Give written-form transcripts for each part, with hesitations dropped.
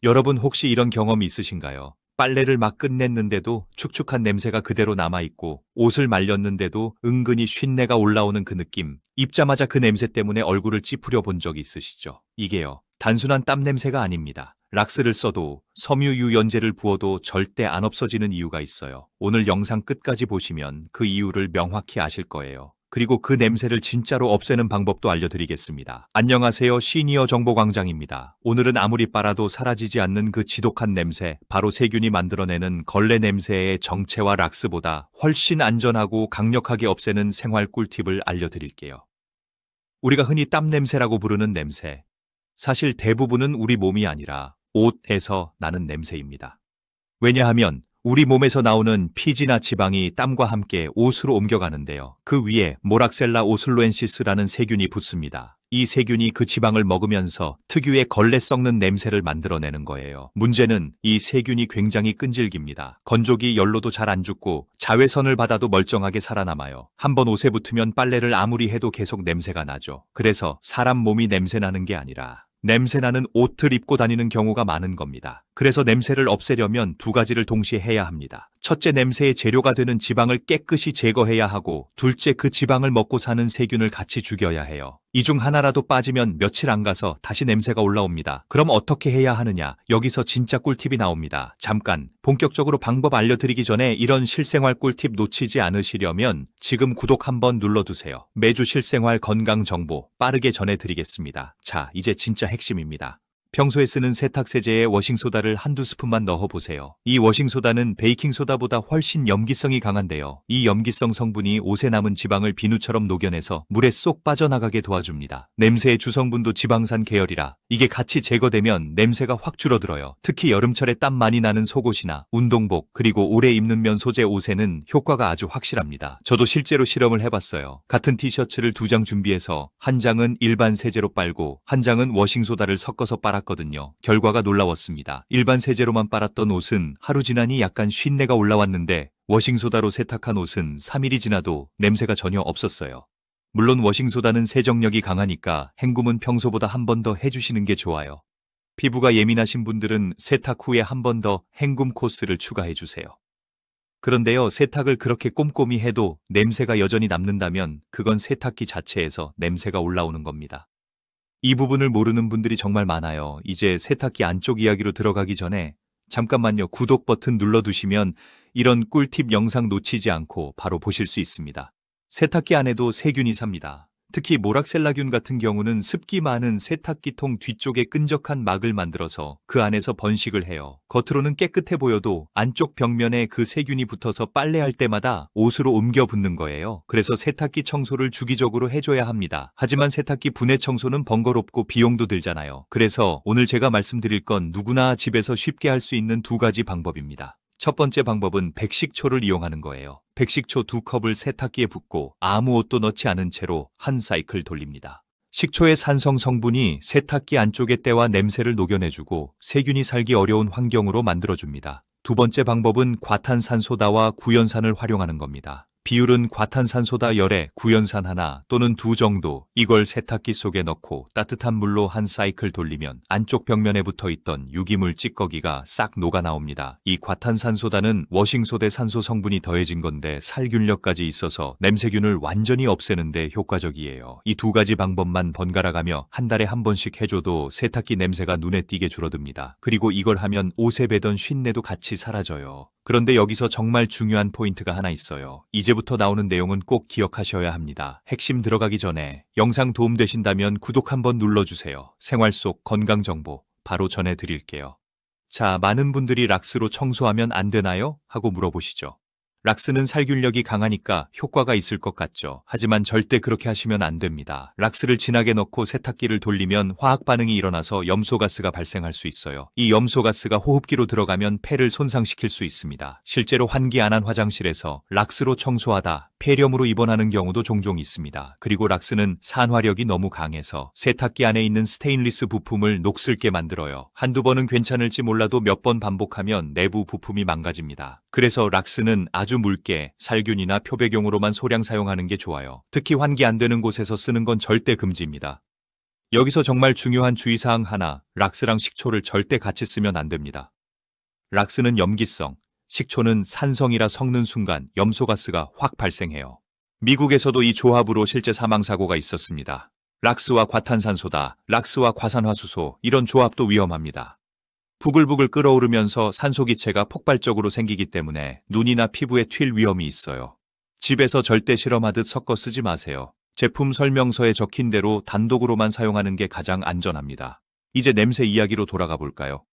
여러분 혹시 이런 경험 있으신가요? 빨래를 막 끝냈는데도 축축한 냄새가 그대로 남아있고 옷을 말렸는데도 은근히 쉰내가 올라오는 그 느낌. 입자마자 그 냄새 때문에 얼굴을 찌푸려 본 적이 있으시죠? 이게요, 단순한 땀 냄새가 아닙니다. 락스를 써도 섬유 유연제를 부어도 절대 안 없어지는 이유가 있어요. 오늘 영상 끝까지 보시면 그 이유를 명확히 아실 거예요. 그리고 그 냄새를 진짜로 없애는 방법도 알려드리겠습니다. 안녕하세요. 시니어 정보광장입니다. 오늘은 아무리 빨아도 사라지지 않는 그 지독한 냄새, 바로 세균이 만들어내는 걸레 냄새의 정체와 락스보다 훨씬 안전하고 강력하게 없애는 생활 꿀팁을 알려드릴게요. 우리가 흔히 땀 냄새라고 부르는 냄새, 사실 대부분은 우리 몸이 아니라 옷에서 나는 냄새입니다. 왜냐하면 우리 몸에서 나오는 피지나 지방이 땀과 함께 옷으로 옮겨가는데요. 그 위에 모락셀라 오슬로엔시스라는 세균이 붙습니다. 이 세균이 그 지방을 먹으면서 특유의 걸레 썩는 냄새를 만들어내는 거예요. 문제는 이 세균이 굉장히 끈질깁니다. 건조기 열로도 잘 안 죽고 자외선을 받아도 멀쩡하게 살아남아요. 한번 옷에 붙으면 빨래를 아무리 해도 계속 냄새가 나죠. 그래서 사람 몸이 냄새나는 게 아니라 냄새나는 옷을 입고 다니는 경우가 많은 겁니다. 그래서 냄새를 없애려면 두 가지를 동시에 해야 합니다. 첫째, 냄새의 재료가 되는 지방을 깨끗이 제거해야 하고, 둘째, 그 지방을 먹고 사는 세균을 같이 죽여야 해요. 이 중 하나라도 빠지면 며칠 안 가서 다시 냄새가 올라옵니다. 그럼 어떻게 해야 하느냐? 여기서 진짜 꿀팁이 나옵니다. 잠깐, 본격적으로 방법 알려드리기 전에 이런 실생활 꿀팁 놓치지 않으시려면 지금 구독 한번 눌러두세요. 매주 실생활 건강 정보 빠르게 전해드리겠습니다. 자, 이제 진짜 핵심입니다. 평소에 쓰는 세탁세제에 워싱소다를 한두 스푼만 넣어보세요. 이 워싱소다는 베이킹소다보다 훨씬 염기성이 강한데요. 이 염기성 성분이 옷에 남은 지방을 비누처럼 녹여내서 물에 쏙 빠져나가게 도와줍니다. 냄새의 주성분도 지방산 계열이라 이게 같이 제거되면 냄새가 확 줄어들어요. 특히 여름철에 땀 많이 나는 속옷이나 운동복, 그리고 오래 입는 면 소재 옷에는 효과가 아주 확실합니다. 저도 실제로 실험을 해봤어요. 같은 티셔츠를 2장 준비해서 한 장은 일반 세제로 빨고 한 장은 워싱소다를 섞어서 빨았거든요. 결과가 놀라웠습니다. 일반 세제로만 빨았던 옷은 하루 지나니 약간 쉰내가 올라왔는데 워싱소다로 세탁한 옷은 3일이 지나도 냄새가 전혀 없었어요. 물론 워싱소다는 세정력이 강하니까 헹굼은 평소보다 한 번 더 해주시는 게 좋아요. 피부가 예민하신 분들은 세탁 후에 한 번 더 헹굼 코스를 추가해주세요. 그런데요, 세탁을 그렇게 꼼꼼히 해도 냄새가 여전히 남는다면 그건 세탁기 자체에서 냄새가 올라오는 겁니다. 이 부분을 모르는 분들이 정말 많아요. 이제 세탁기 안쪽 이야기로 들어가기 전에 잠깐만요. 구독 버튼 눌러두시면 이런 꿀팁 영상 놓치지 않고 바로 보실 수 있습니다. 세탁기 안에도 세균이 삽니다. 특히 모락셀라균 같은 경우는 습기 많은 세탁기통 뒤쪽에 끈적한 막을 만들어서 그 안에서 번식을 해요. 겉으로는 깨끗해 보여도 안쪽 벽면에 그 세균이 붙어서 빨래할 때마다 옷으로 옮겨 붙는 거예요. 그래서 세탁기 청소를 주기적으로 해줘야 합니다. 하지만 세탁기 분해 청소는 번거롭고 비용도 들잖아요. 그래서 오늘 제가 말씀드릴 건 누구나 집에서 쉽게 할 수 있는 2가지 방법입니다. 첫 번째 방법은 백식초를 이용하는 거예요. 백식초 2컵을 세탁기에 붓고 아무 옷도 넣지 않은 채로 한 사이클 돌립니다. 식초의 산성 성분이 세탁기 안쪽의 때와 냄새를 녹여내주고 세균이 살기 어려운 환경으로 만들어줍니다. 두 번째 방법은 과탄산소다와 구연산을 활용하는 겁니다. 비율은 과탄산소다 열에 구연산 하나 또는 2 정도, 이걸 세탁기 속에 넣고 따뜻한 물로 한 사이클 돌리면 안쪽 벽면에 붙어있던 유기물 찌꺼기가 싹 녹아 나옵니다. 이 과탄산소다는 워싱소대 산소 성분이 더해진 건데 살균력까지 있어서 냄새균을 완전히 없애는데 효과적이에요. 이 2가지 방법만 번갈아가며 한 달에 한 번씩 해줘도 세탁기 냄새가 눈에 띄게 줄어듭니다. 그리고 이걸 하면 옷에 배던 쉰내도 같이 사라져요. 그런데 여기서 정말 중요한 포인트가 하나 있어요. 이제부터 나오는 내용은 꼭 기억하셔야 합니다. 핵심 들어가기 전에 영상 도움되신다면 구독 한번 눌러주세요. 생활 속 건강 정보 바로 전해드릴게요. 자, 많은 분들이 락스로 청소하면 안 되나요? 하고 물어보시죠. 락스는 살균력이 강하니까 효과가 있을 것 같죠. 하지만 절대 그렇게 하시면 안 됩니다. 락스를 진하게 넣고 세탁기를 돌리면 화학 반응이 일어나서 염소가스가 발생할 수 있어요. 이 염소가스가 호흡기로 들어가면 폐를 손상시킬 수 있습니다. 실제로 환기 안 한 화장실에서 락스로 청소하다 폐렴으로 입원하는 경우도 종종 있습니다. 그리고 락스는 산화력이 너무 강해서 세탁기 안에 있는 스테인리스 부품을 녹슬게 만들어요. 한두 번은 괜찮을지 몰라도 몇 번 반복하면 내부 부품이 망가집니다. 그래서 락스는 아주 묽게 살균이나 표백용으로만 소량 사용하는 게 좋아요. 특히 환기 안 되는 곳에서 쓰는 건 절대 금지입니다. 여기서 정말 중요한 주의사항 하나, 락스랑 식초를 절대 같이 쓰면 안 됩니다. 락스는 염기성, 식초는 산성이라 섞는 순간 염소가스가 확 발생해요. 미국에서도 이 조합으로 실제 사망사고가 있었습니다. 락스와 과탄산소다, 락스와 과산화수소, 이런 조합도 위험합니다. 부글부글 끓어오르면서 산소기체가 폭발적으로 생기기 때문에 눈이나 피부에 튈 위험이 있어요. 집에서 절대 실험하듯 섞어 쓰지 마세요. 제품 설명서에 적힌 대로 단독으로만 사용하는 게 가장 안전합니다. 이제 냄새 이야기로 돌아가 볼까요?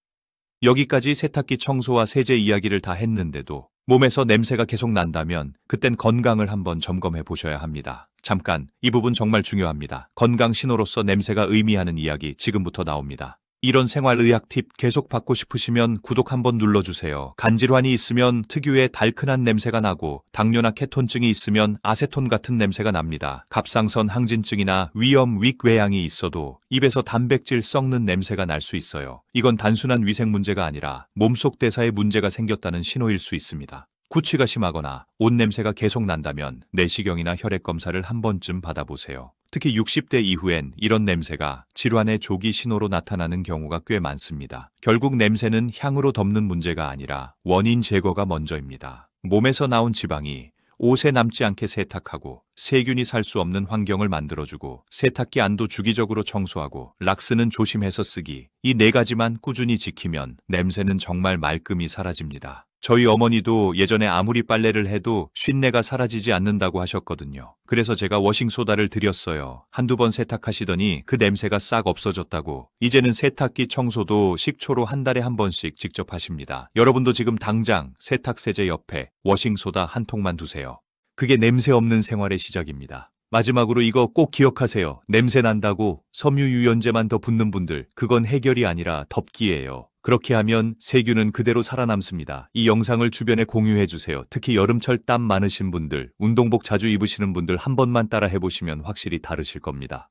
여기까지 세탁기 청소와 세제 이야기를 다 했는데도 몸에서 냄새가 계속 난다면 그땐 건강을 한번 점검해 보셔야 합니다. 잠깐, 이 부분 정말 중요합니다. 건강 신호로서 냄새가 의미하는 이야기 지금부터 나옵니다. 이런 생활의학 팁 계속 받고 싶으시면 구독 한번 눌러주세요. 간질환이 있으면 특유의 달큰한 냄새가 나고 당뇨나 케톤증이 있으면 아세톤 같은 냄새가 납니다. 갑상선 항진증이나 위염, 위궤양이 있어도 입에서 단백질 썩는 냄새가 날 수 있어요. 이건 단순한 위생 문제가 아니라 몸속 대사에 문제가 생겼다는 신호일 수 있습니다. 구취가 심하거나 옷 냄새가 계속 난다면 내시경이나 혈액 검사를 한 번쯤 받아보세요. 특히 60대 이후엔 이런 냄새가 질환의 조기 신호로 나타나는 경우가 꽤 많습니다. 결국 냄새는 향으로 덮는 문제가 아니라 원인 제거가 먼저입니다. 몸에서 나온 지방이 옷에 남지 않게 세탁하고 세균이 살 수 없는 환경을 만들어주고 세탁기 안도 주기적으로 청소하고 락스는 조심해서 쓰기, 이 네 가지만 꾸준히 지키면 냄새는 정말 말끔히 사라집니다. 저희 어머니도 예전에 아무리 빨래를 해도 쉰내가 사라지지 않는다고 하셨거든요. 그래서 제가 워싱소다를 드렸어요. 한두 번 세탁하시더니 그 냄새가 싹 없어졌다고. 이제는 세탁기 청소도 식초로 한 달에 한 번씩 직접 하십니다. 여러분도 지금 당장 세탁세제 옆에 워싱소다 한 통만 두세요. 그게 냄새 없는 생활의 시작입니다. 마지막으로 이거 꼭 기억하세요. 냄새 난다고 섬유유연제만 더 붓는 분들, 그건 해결이 아니라 덮기예요. 그렇게 하면 세균은 그대로 살아남습니다. 이 영상을 주변에 공유해주세요. 특히 여름철 땀 많으신 분들, 운동복 자주 입으시는 분들 한 번만 따라 해보시면 확실히 다르실 겁니다.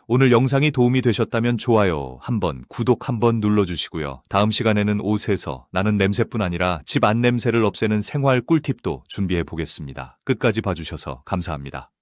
오늘 영상이 도움이 되셨다면 좋아요 한번, 구독 한번 눌러주시고요. 다음 시간에는 옷에서 나는 냄새뿐 아니라 집 안 냄새를 없애는 생활 꿀팁도 준비해 보겠습니다. 끝까지 봐주셔서 감사합니다.